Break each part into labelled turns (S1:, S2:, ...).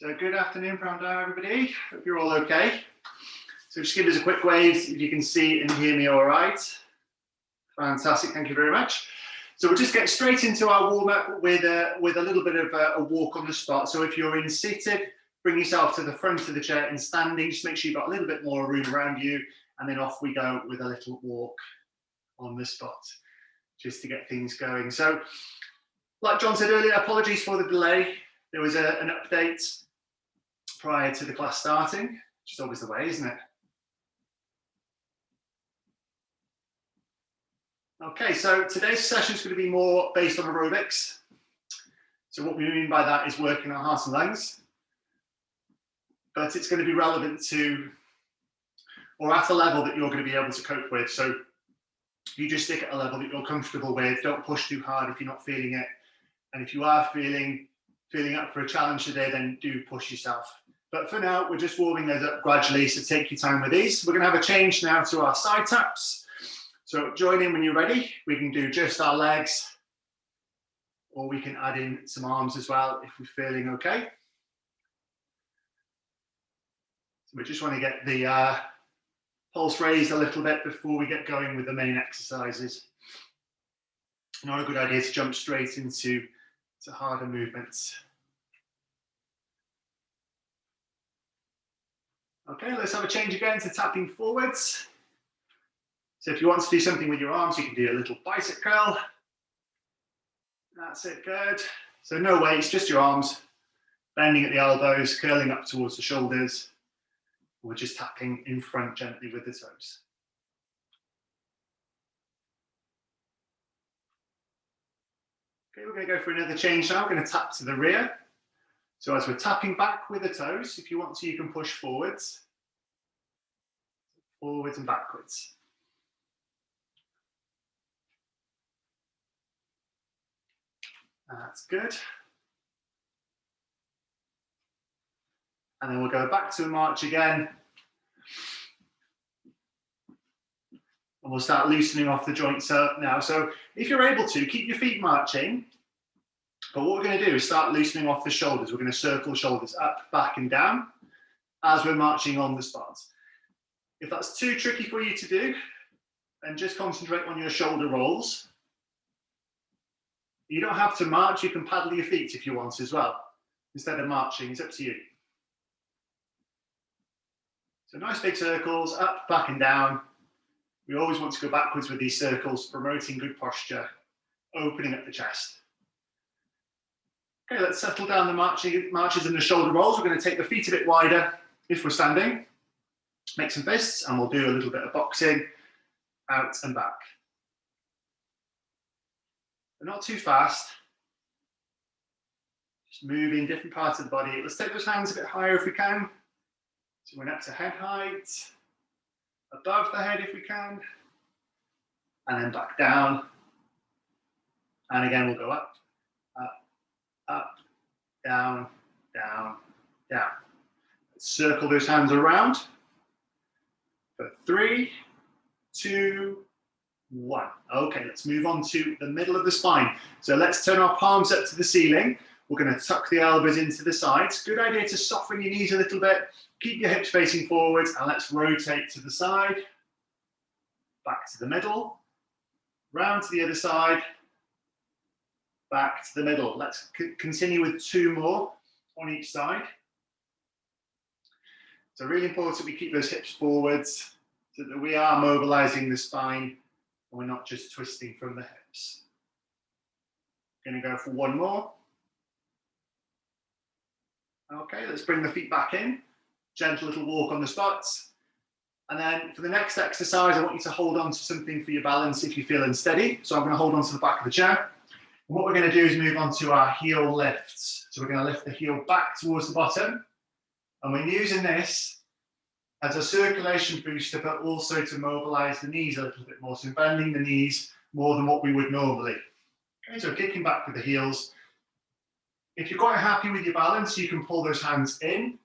S1: So good afternoon, Brown everybody. Hope you're all okay. So just give us a quick wave if you can see and hear me all right. Fantastic, thank you very much. So we'll just get straight into our warm-up with a little bit of a walk on the spot. So if you're in seated, bring yourself to the front of the chair, and standing, just make sure you've got a little bit more room around you, and then off we go with a little walk on the spot, just to get things going. So like John said earlier, apologies for the delay. There was an update prior to the class starting, which is always the way, isn't it? Okay, so today's session is going to be more based on aerobics. So what we mean by that is working on heart and lungs, but it's going to be relevant to, or at a level that you're going to be able to cope with. So you just stick at a level that you're comfortable with. Don't push too hard if you're not feeling it. And if you are feeling up for a challenge today, then do push yourself. But for now, we're just warming those up gradually, so take your time with these. We're going to have a change now to our side taps. So join in when you're ready. We can do just our legs, or we can add in some arms as well if we're feeling okay. So we just want to get the pulse raised a little bit before we get going with the main exercises. Not a good idea to jump straight into harder movements. Okay, let's have a change again to tapping forwards. So if you want to do something with your arms, you can do a little bicep curl. That's it, good. So no weights, just your arms, bending at the elbows, curling up towards the shoulders. We're just tapping in front gently with the toes. Okay, we're going to go for another change now. We're going to tap to the rear. So as we're tapping back with the toes, if you want to, you can push forwards and backwards. That's good. And then we'll go back to a march again. And we'll start loosening off the joints up now. So if you're able to, keep your feet marching. But what we're going to do is start loosening off the shoulders. We're going to circle shoulders up, back and down as we're marching on the spot. If that's too tricky for you to do, then just concentrate on your shoulder rolls. You don't have to march. You can paddle your feet if you want as well. Instead of marching, it's up to you. So nice big circles, up, back and down. We always want to go backwards with these circles, promoting good posture, opening up the chest. Okay, let's settle down the marches and the shoulder rolls. We're going to take the feet a bit wider if we're standing. Make some fists, and we'll do a little bit of boxing, out and back. But not too fast. Just moving different parts of the body. Let's take those hands a bit higher if we can. So we're up to head height, above the head if we can, and then back down. And again, we'll go up, up, down, down, down. Let's circle those hands around for 3, 2, 1. Okay, let's move on to the middle of the spine. So let's turn our palms up to the ceiling. We're going to tuck the elbows into the sides. Good idea to soften your knees a little bit. Keep your hips facing forwards, and let's rotate to the side. Back to the middle. Round to the other side. Back to the middle. Let's continue with 2 more on each side. So really important we keep those hips forwards so that we are mobilizing the spine and we're not just twisting from the hips. Going to go for 1 more. Okay, let's bring the feet back in. Gentle little walk on the spots. And then for the next exercise, I want you to hold on to something for your balance if you feel unsteady. So I'm going to hold on to the back of the chair. And what we're going to do is move on to our heel lifts. So we're going to lift the heel back towards the bottom. And we're using this as a circulation booster, but also to mobilize the knees a little bit more. So bending the knees more than what we would normally. Okay, so kicking back with the heels. If you're quite happy with your balance, you can pull those hands in.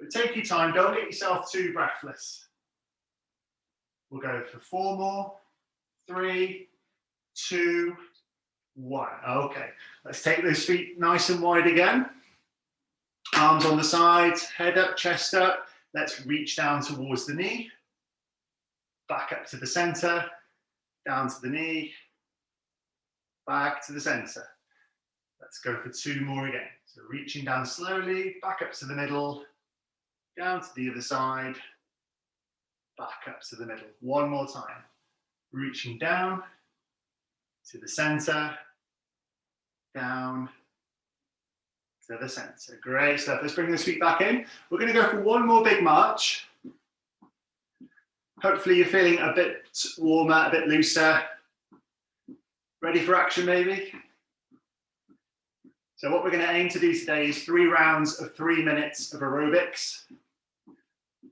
S1: But take your time, don't get yourself too breathless. We'll go for 4 more, 3, 2, 1. Okay, let's take those feet nice and wide again. Arms on the sides, head up, chest up. Let's reach down towards the knee. Back up to the center, down to the knee, back to the center. Let's go for 2 more again. So reaching down slowly, back up to the middle, down to the other side, back up to the middle. 1 more time. Reaching down to the center, down to the center. Great stuff. Let's bring those feet back in. We're going to go for 1 more big march. Hopefully you're feeling a bit warmer, a bit looser. Ready for action, maybe? So what we're going to aim to do today is 3 rounds of 3 minutes of aerobics.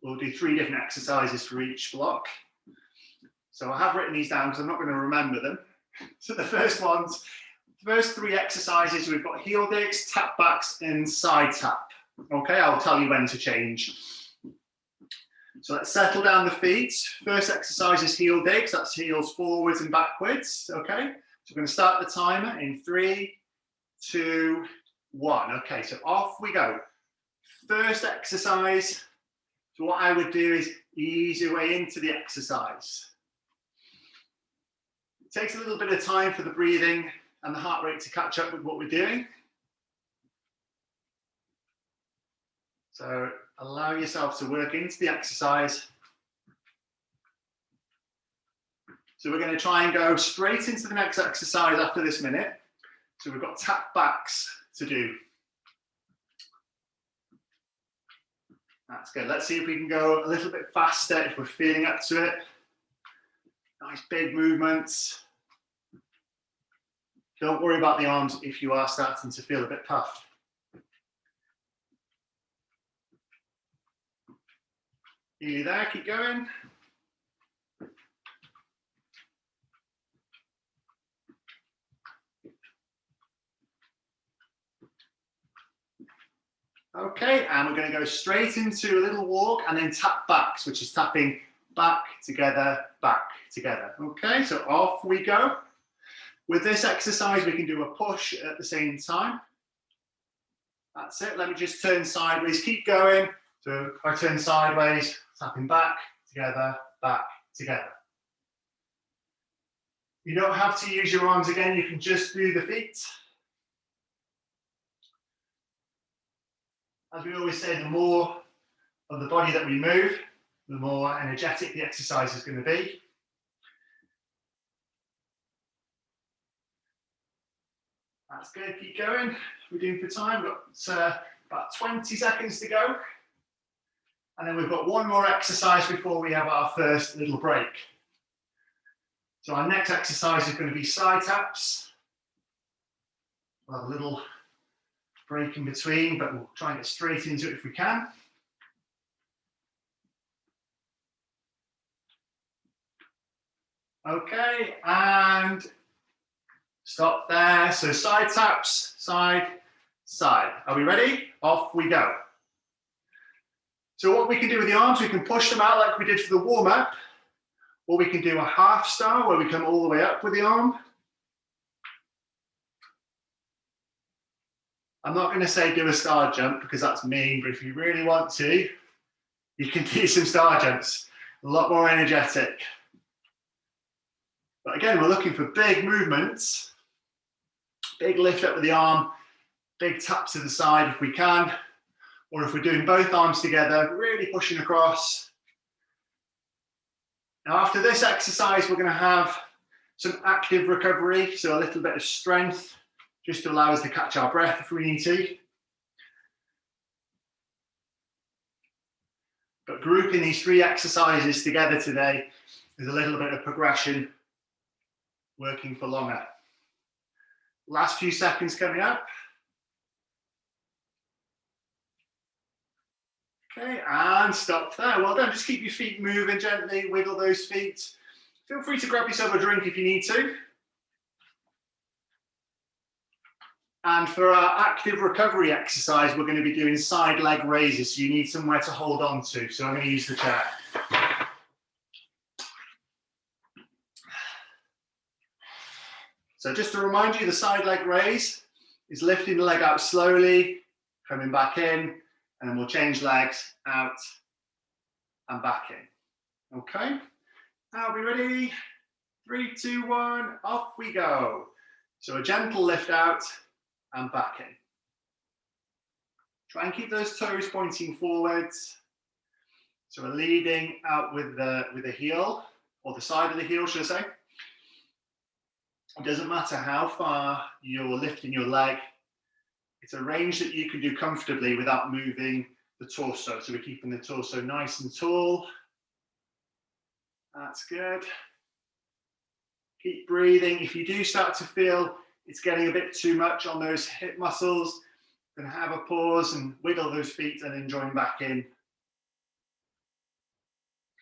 S1: We'll do 3 different exercises for each block. So I have written these down because I'm not going to remember them. So the first 3 exercises, we've got heel digs, tap backs, and side tap. Okay, I'll tell you when to change. So let's settle down the feet. First exercise is heel digs. That's heels forwards and backwards. Okay, so we're going to start the timer in 3, 2, 1. Okay, so off we go. First exercise. So what I would do is ease your way into the exercise. It takes a little bit of time for the breathing and the heart rate to catch up with what we're doing. So allow yourself to work into the exercise. So we're going to try and go straight into the next exercise after this minute. So we've got tap backs to do. That's good. Let's see if we can go a little bit faster if we're feeling up to it. Nice big movements. Don't worry about the arms if you are starting to feel a bit puffed. Nearly there, keep going. Okay, and we're going to go straight into a little walk and then tap backs, which is tapping back together, back together. Okay, so off we go. With this exercise, we can do a push at the same time. That's it. Let me just turn sideways. Keep going. So if I turn sideways, tapping back, together, back, together. You don't have to use your arms again. You can just do the feet. As we always say, the more of the body that we move, the more energetic the exercise is going to be. That's good, keep going. We're doing for time, we've got about 20 seconds to go. And then we've got 1 more exercise before we have our first little break. So our next exercise is going to be side taps. We'll have a little break in between, but we'll try and get straight into it if we can. Okay, and stop there. So side taps, side, side. Are we ready? Off we go. So what we can do with the arms, we can push them out like we did for the warm-up, or we can do a half star where we come all the way up with the arm. I'm not going to say do a star jump because that's mean, but if you really want to, you can do some star jumps. A lot more energetic. But again, we're looking for big movements. Big lift up with the arm, big tap to the side if we can. Or if we're doing both arms together, really pushing across. Now after this exercise, we're going to have some active recovery, so a little bit of strength, just to allow us to catch our breath if we need to. But grouping these 3 exercises together today is a little bit of progression, working for longer. Last few seconds coming up. Okay, and stop there. Well done. Just keep your feet moving gently, wiggle those feet. Feel free to grab yourself a drink if you need to. And for our active recovery exercise, we're going to be doing side leg raises, so you need somewhere to hold on to. So I'm going to use the chair. So just to remind you, the side leg raise is lifting the leg out slowly, Coming back in, and then we'll change legs, out and back in. Okay, are we ready? 3, 2, 1, off we go. So a gentle lift out and back in. Try and keep those toes pointing forwards. So we're leading out with the heel, or the side of the heel, should I say. It doesn't matter how far you're lifting your leg. It's a range that you can do comfortably without moving the torso. So we're keeping the torso nice and tall. That's good. Keep breathing. If you do start to feel it's getting a bit too much on those hip muscles, then have a pause and wiggle those feet and then join back in.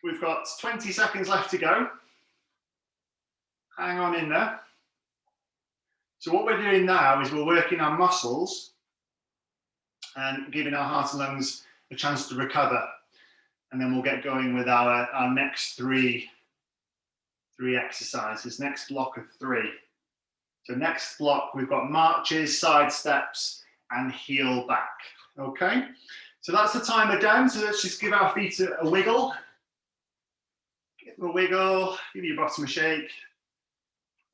S1: We've got 20 seconds left to go. Hang on in there. So what we're doing now is we're working our muscles and giving our heart and lungs a chance to recover. And then we'll get going with our next three exercises, next block of 3. So next block, we've got marches, side steps, and heel back. Okay, so that's the timer done. So let's just give our feet a wiggle. Give them a wiggle, give your bottom a shake.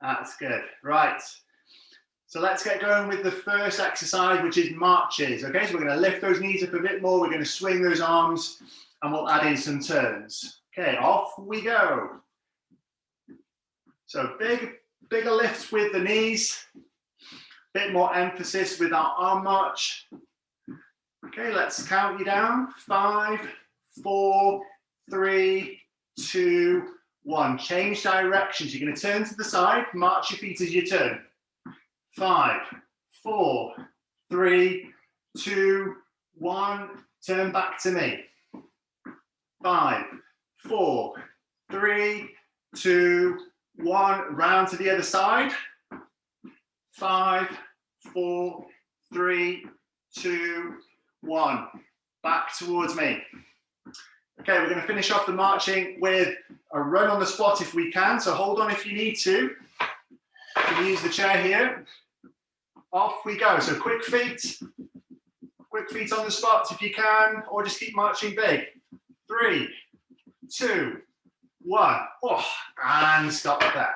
S1: That's good. Right. So let's get going with the first exercise, which is marches. Okay, so we're going to lift those knees up a bit more. We're going to swing those arms and we'll add in some turns. Okay, off we go. So bigger lifts with the knees. Bit more emphasis with our arm march. Okay, let's count you down. 5, 4, 3, 2, 1. Change directions. You're going to turn to the side. March your feet as you turn. 5, 4, 3, 2, 1. Turn back to me. 5, 4, 3, 2, 1. Round to the other side. 5, 4, 3, 2, 1. Back towards me. Okay, we're going to finish off the marching with a run on the spot if we can. So hold on if you need to. You can use the chair here. Off we go. So quick feet on the spot if you can, or just keep marching big. 3, 2, 1. Oh, and stop there.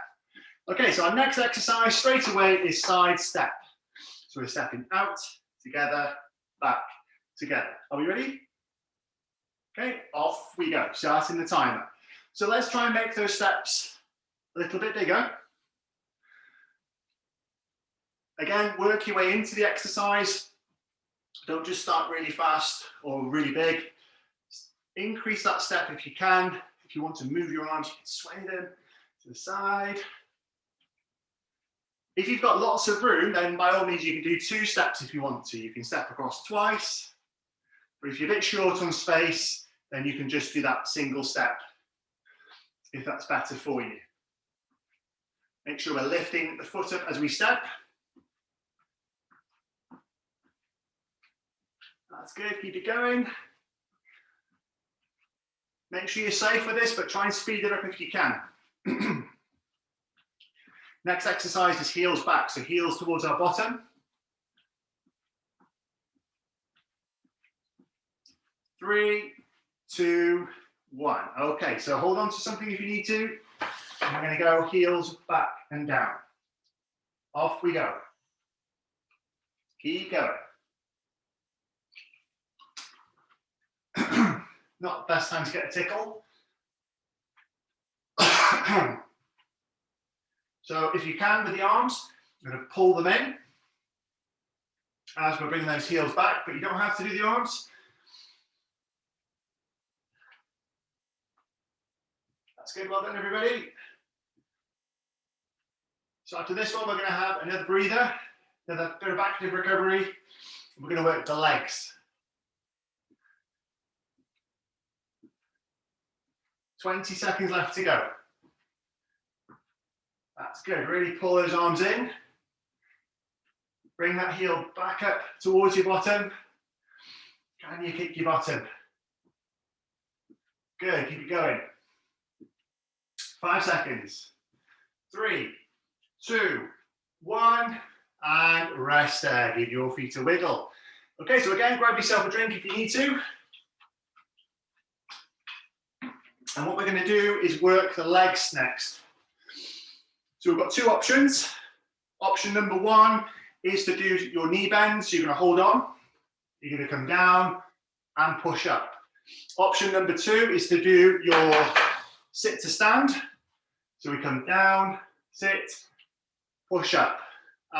S1: Okay, so our next exercise straight away is side step. So we're stepping out, together, back, together. Are we ready? Okay, off we go, starting the timer. So let's try and make those steps a little bit bigger. Again, work your way into the exercise. Don't just start really fast or really big. Increase that step if you can. If you want to move your arms, you can sway them to the side. If you've got lots of room, then by all means you can do 2 steps if you want to. You can step across twice. But if you're a bit short on space, then you can just do that single step, if that's better for you. Make sure we're lifting the foot up as we step. That's good, keep it going. Make sure you're safe with this, but try and speed it up if you can. Next exercise is heels back, so heels towards our bottom. 3, 2, 1. Okay, so hold on to something if you need to. And we're going to go heels back and down. Off we go. Keep going. Not the best time to get a tickle. So if you can with the arms, you're going to pull them in as we're bringing those heels back, but you don't have to do the arms. That's good, well done everybody. So after this one, we're going to have another breather, another bit of active recovery. We're going to work the legs. 20 seconds left to go. That's good, really pull those arms in. Bring that heel back up towards your bottom. Can you kick your bottom? Good, keep it going. 5 seconds. 3, 2, 1, and rest there. Give your feet a wiggle. Okay, so again, grab yourself a drink if you need to. And what we're going to do is work the legs next. So we've got two options. Option number one is to do your knee bends. So you're going to hold on, you're going to come down and push up. Option number two is to do your sit to stand. So we come down, sit, push up.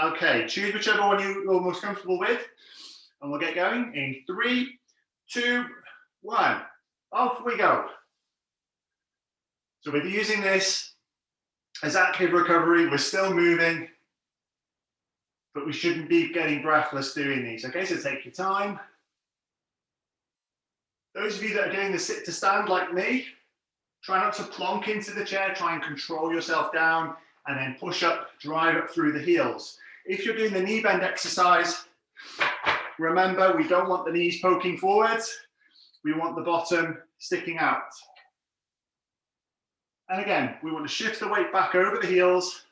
S1: Okay, choose whichever one you're most comfortable with. And we'll get going in 3, 2, 1. Off we go. So we're using this as active recovery. We're still moving, but we shouldn't be getting breathless doing these. Okay, so take your time. Those of you that are doing the sit to stand like me, try not to plonk into the chair, try and control yourself down and then push up, drive up through the heels. If you're doing the knee bend exercise, remember we don't want the knees poking forwards, we want the bottom sticking out. And again, we want to shift the weight back over the heels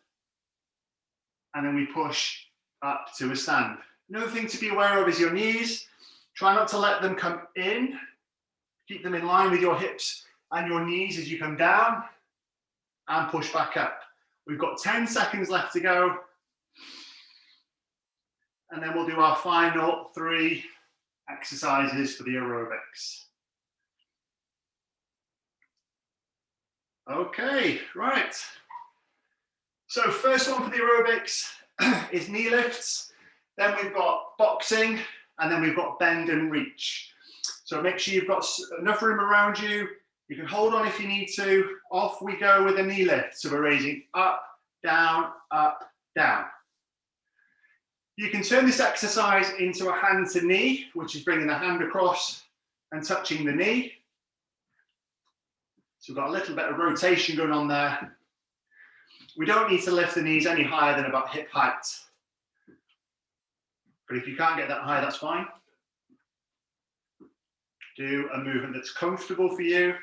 S1: and then we push up to a stand. Another thing to be aware of is your knees. Try not to let them come in. Keep them in line with your hips and your knees as you come down and push back up. We've got 10 seconds left to go. And then we'll do our final 3 exercises for the aerobics. Okay, right. So first one for the aerobics is knee lifts. Then we've got boxing, and then we've got bend and reach. So make sure you've got enough room around you. You can hold on if you need to. Off we go with a knee lift. So we're raising up, down, down. You can turn this exercise into a hand to knee, which is bringing the hand across and touching the knee. So we've got a little bit of rotation going on there. We don't need to lift the knees any higher than about hip height. But if you can't get that high, that's fine. Do a movement that's comfortable for you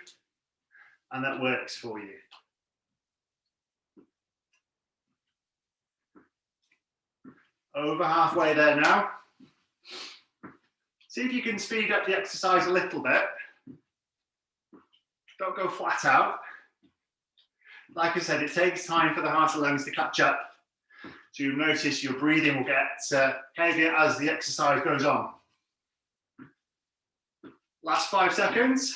S1: and that works for you. Over halfway there now. See if you can speed up the exercise a little bit. Don't go flat out. Like I said, it takes time for the heart and lungs to catch up. So you'll notice your breathing will get heavier as the exercise goes on. Last 5 seconds.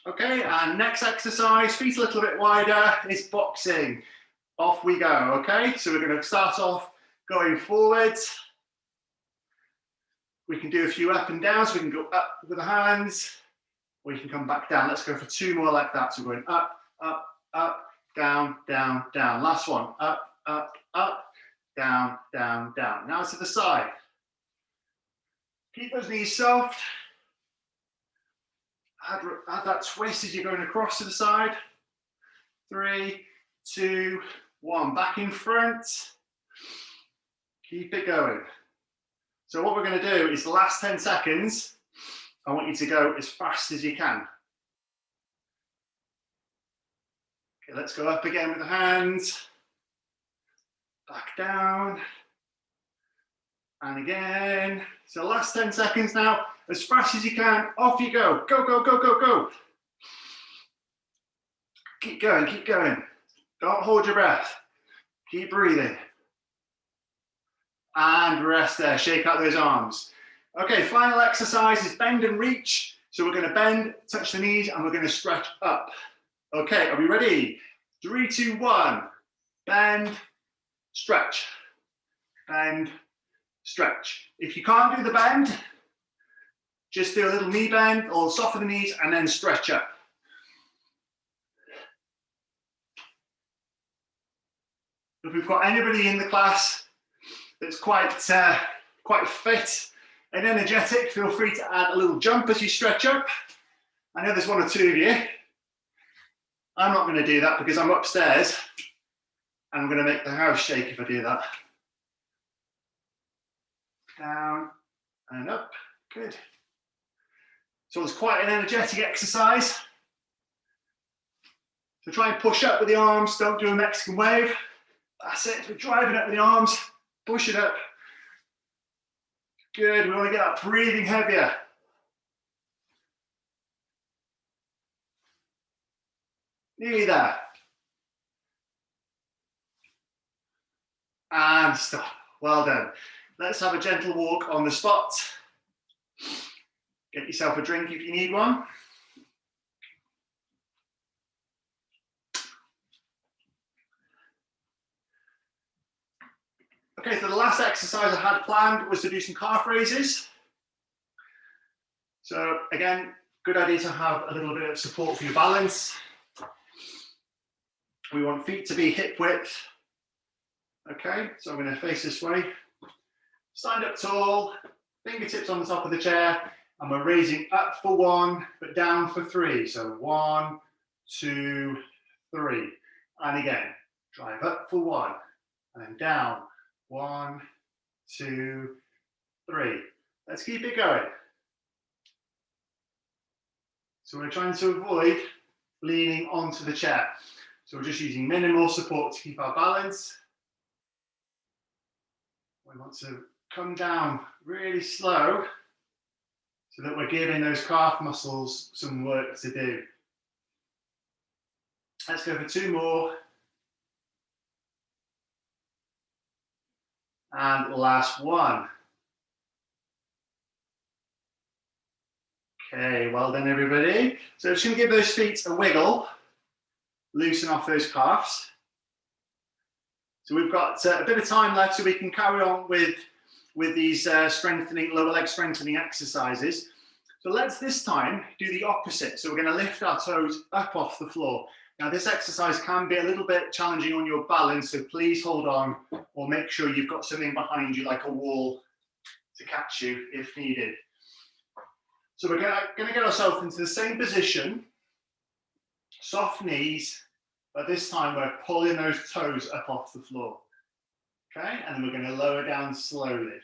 S1: Okay, and next exercise, feet a little bit wider, is boxing. Off we go, okay? So we're going to start off going forwards. We can do a few up and down, so we can go up with the hands, or you can come back down. Let's go for 2 more like that. So we're going up, up, up, down, down, down. Last one, up, up, up, down, down, down. Now to the side. Keep those knees soft. Add that twist as you're going across to the side. 3, 2, 1. Back in front. Keep it going. So what we're going to do is the last 10 seconds, I want you to go as fast as you can. Okay, let's go up again with the hands. Back down. And again. So last 10 seconds now, as fast as you can, off you go. Go, go, go, go, go. Keep going, keep going. Don't hold your breath. Keep breathing. And rest there, shake out those arms. Okay, final exercise is bend and reach. So we're going to bend, touch the knees, and we're going to stretch up. Okay, are we ready? 3, 2, 1. Bend, stretch. Bend, stretch. If you can't do the bend, just do a little knee bend or soften the knees and then stretch up. If we've got anybody in the class that's quite fit and energetic, feel free to add a little jump as you stretch up. I know there's 1 or 2 of you. I'm not going to do that because I'm upstairs and I'm going to make the house shake if I do that. Down and up. Good. So it's quite an energetic exercise. So try and push up with the arms. Don't do a Mexican wave. That's it. We're driving up with the arms. Push it up. Good, we want to get that breathing heavier. Nearly there. And stop. Well done. Let's have a gentle walk on the spot. Get yourself a drink if you need one. Okay, so the last exercise I had planned was to do some calf raises. So again, good idea to have a little bit of support for your balance. We want feet to be hip width. Okay, so I'm going to face this way. Stand up tall, fingertips on the top of the chair, and we're raising up for 1, but down for 3. So 1, 2, 3. And again, drive up for 1, and then down. 1, 2, 3. Let's keep it going. So we're trying to avoid leaning onto the chair. So we're just using minimal support to keep our balance. We want to come down really slow so that we're giving those calf muscles some work to do. Let's go for 2 more. And last one. Okay, well done everybody. So just going to give those feet a wiggle, loosen off those calves. So we've got a bit of time left, so we can carry on with these lower leg strengthening exercises. So let's this time do the opposite. So we're going to lift our toes up off the floor. Now this exercise can be a little bit challenging on your balance, so please hold on or make sure you've got something behind you like a wall to catch you if needed. So we're going to get ourselves into the same position, soft knees, but this time we're pulling those toes up off the floor. Okay, and then we're going to lower down slowly.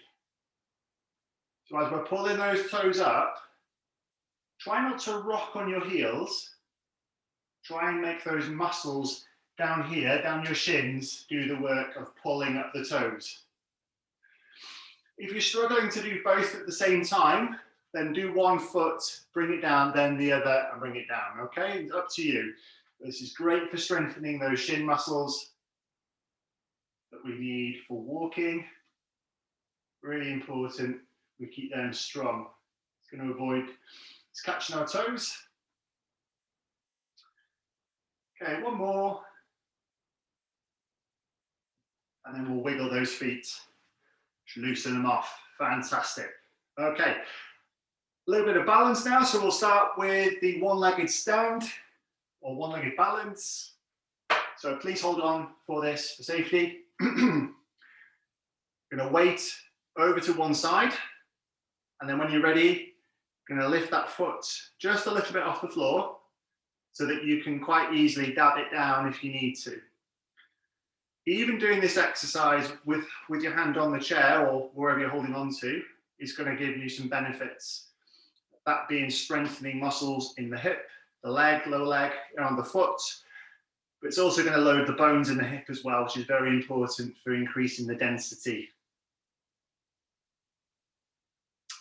S1: So as we're pulling those toes up, try not to rock on your heels. Try and make those muscles down here, down your shins, do the work of pulling up the toes. If you're struggling to do both at the same time, then do one foot, bring it down, then the other, and bring it down, okay? It's up to you. This is great for strengthening those shin muscles that we need for walking. Really important we keep them strong. It's going to avoid catching our toes. Okay, one more. And then we'll wiggle those feet, loosen them off. Fantastic. Okay, a little bit of balance now. So we'll start with the one-legged stand or one-legged balance. So please hold on for this for safety. Going to weight over to one side. And then when you're ready, going to lift that foot just a little bit off the floor, so that you can quite easily dab it down if you need to. Even doing this exercise with your hand on the chair or wherever you're holding on to is going to give you some benefits. That being strengthening muscles in the hip, the leg, lower leg, around the foot. But it's also going to load the bones in the hip as well, which is very important for increasing the density.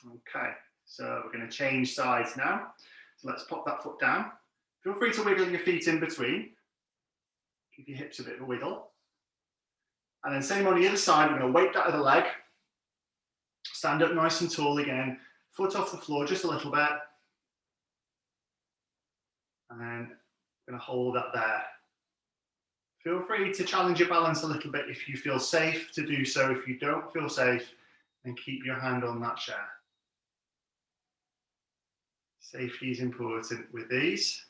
S1: Okay, so we're going to change sides now. So let's pop that foot down. Feel free to wiggle your feet in between. Give your hips a bit of a wiggle. And then same on the other side, we're going to weight that other leg. Stand up nice and tall again. Foot off the floor just a little bit. And then we're going to hold that there. Feel free to challenge your balance a little bit if you feel safe to do so. If you don't feel safe, then keep your hand on that chair. Safety is important with these.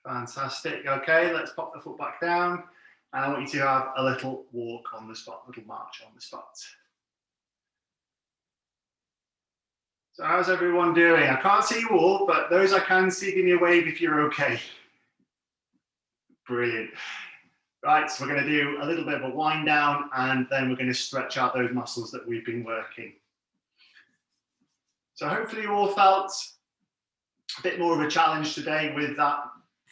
S1: Fantastic. Okay, let's pop the foot back down. And I want you to have a little walk on the spot, a little march on the spot. So how's everyone doing? I can't see you all, but those I can see, give me a wave if you're okay. Brilliant. Right, so we're going to do a little bit of a wind down, and then we're going to stretch out those muscles that we've been working. So hopefully you all felt a bit more of a challenge today with that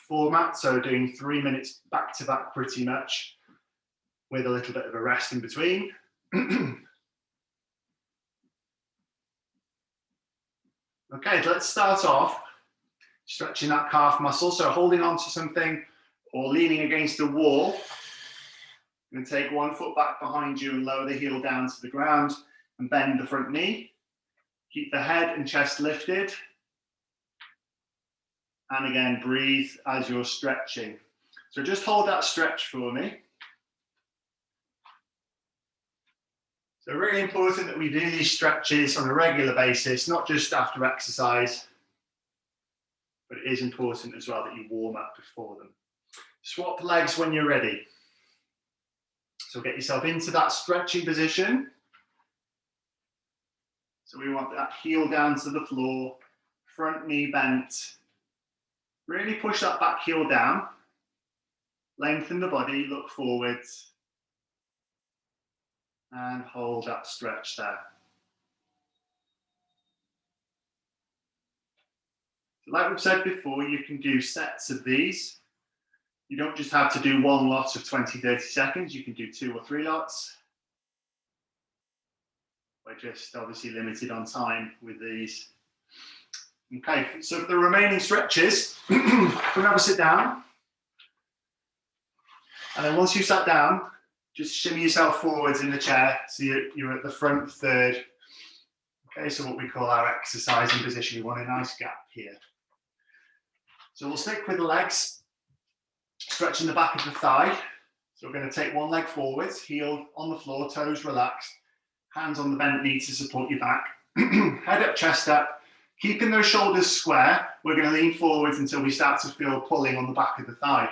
S1: format, so doing 3 minutes back to back pretty much, with a little bit of a rest in between. Okay, let's start off stretching that calf muscle. So holding on to something or leaning against a wall. I'm going to take one foot back behind you and lower the heel down to the ground and bend the front knee. Keep the head and chest lifted. And again, breathe as you're stretching. So just hold that stretch for me. So really important that we do these stretches on a regular basis, not just after exercise, but it is important as well that you warm up before them. Swap legs when you're ready. So get yourself into that stretching position. So we want that heel down to the floor, front knee bent. Really push that back heel down. Lengthen the body, look forwards. And hold that stretch there. Like we've said before, you can do sets of these. You don't just have to do one lot of 20-30 seconds, you can do 2 or 3 lots. We're just obviously limited on time with these. Okay, so for the remaining stretches, come and have a sit down. And then once you've sat down, just shimmy yourself forwards in the chair so you're at the front third. Okay, so what we call our exercising position. We want a nice gap here. So we'll stick with the legs, stretching the back of the thigh. So we're going to take one leg forwards, heel on the floor, toes relaxed, hands on the bent knee to support your back. Head up, chest up, keeping those shoulders square. We're going to lean forwards until we start to feel pulling on the back of the thigh.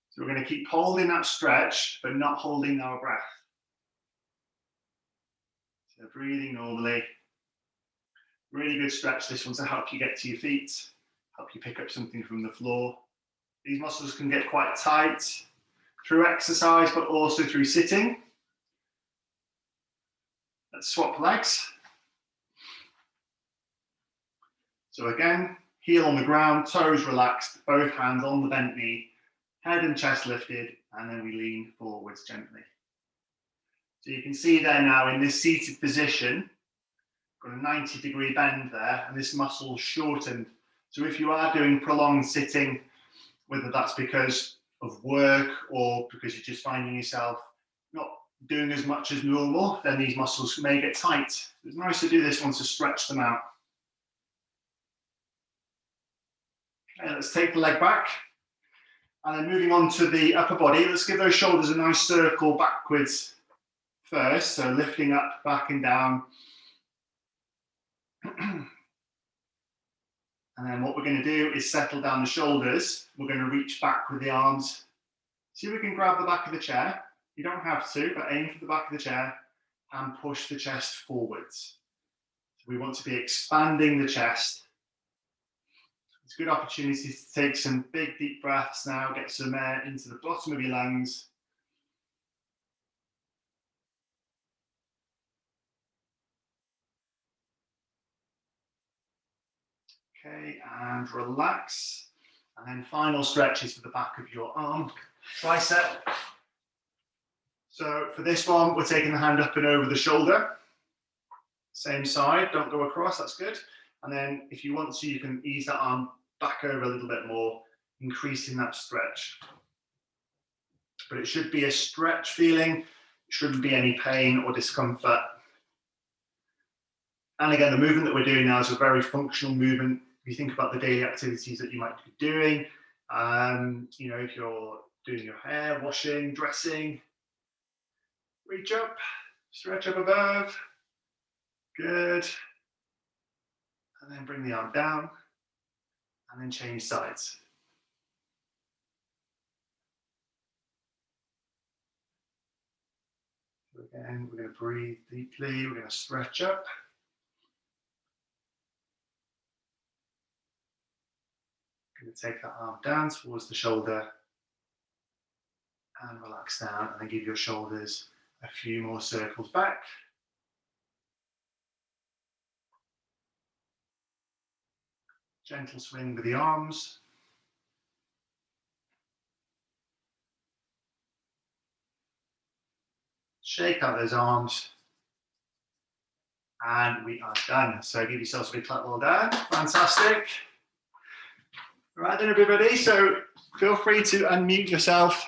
S1: So we're going to keep holding that stretch, but not holding our breath. So breathing normally. Really good stretch, this one, to help you get to your feet, help you pick up something from the floor. These muscles can get quite tight through exercise, but also through sitting. Let's swap legs. So again, heel on the ground, toes relaxed, both hands on the bent knee, head and chest lifted, and then we lean forwards gently. So you can see there now in this seated position, got a 90-degree bend there, and this muscle shortened. So if you are doing prolonged sitting, whether that's because of work or because you're just finding yourself not doing as much as normal, then these muscles may get tight. It's nice to do this one to stretch them out. Okay, let's take the leg back. And then moving on to the upper body, let's give those shoulders a nice circle backwards first. So lifting up, back and down. And then what we're going to do is settle down the shoulders. We're going to reach back with the arms. See if we can grab the back of the chair. You don't have to, but aim for the back of the chair and push the chest forwards. So we want to be expanding the chest. It's a good opportunity to take some big, deep breaths now, get some air into the bottom of your lungs. Okay, and relax. And then final stretches for the back of your arm, tricep. So for this one, we're taking the hand up and over the shoulder. Same side, don't go across, that's good. And then if you want to, you can ease that arm back over a little bit more, increasing that stretch. But it should be a stretch feeling, it shouldn't be any pain or discomfort. And again, the movement that we're doing now is a very functional movement. If you think about the daily activities that you might be doing, you know, if you're doing your hair, washing, dressing, reach up, stretch up above, good. And then bring the arm down, and then change sides. So again, we're going to breathe deeply, we're going to stretch up. Going to take that arm down towards the shoulder and relax down, and then give your shoulders a few more circles back. Gentle swing with the arms. Shake out those arms. And we are done. So give yourselves a big clap, well done. Fantastic. Right then, everybody. So feel free to unmute yourself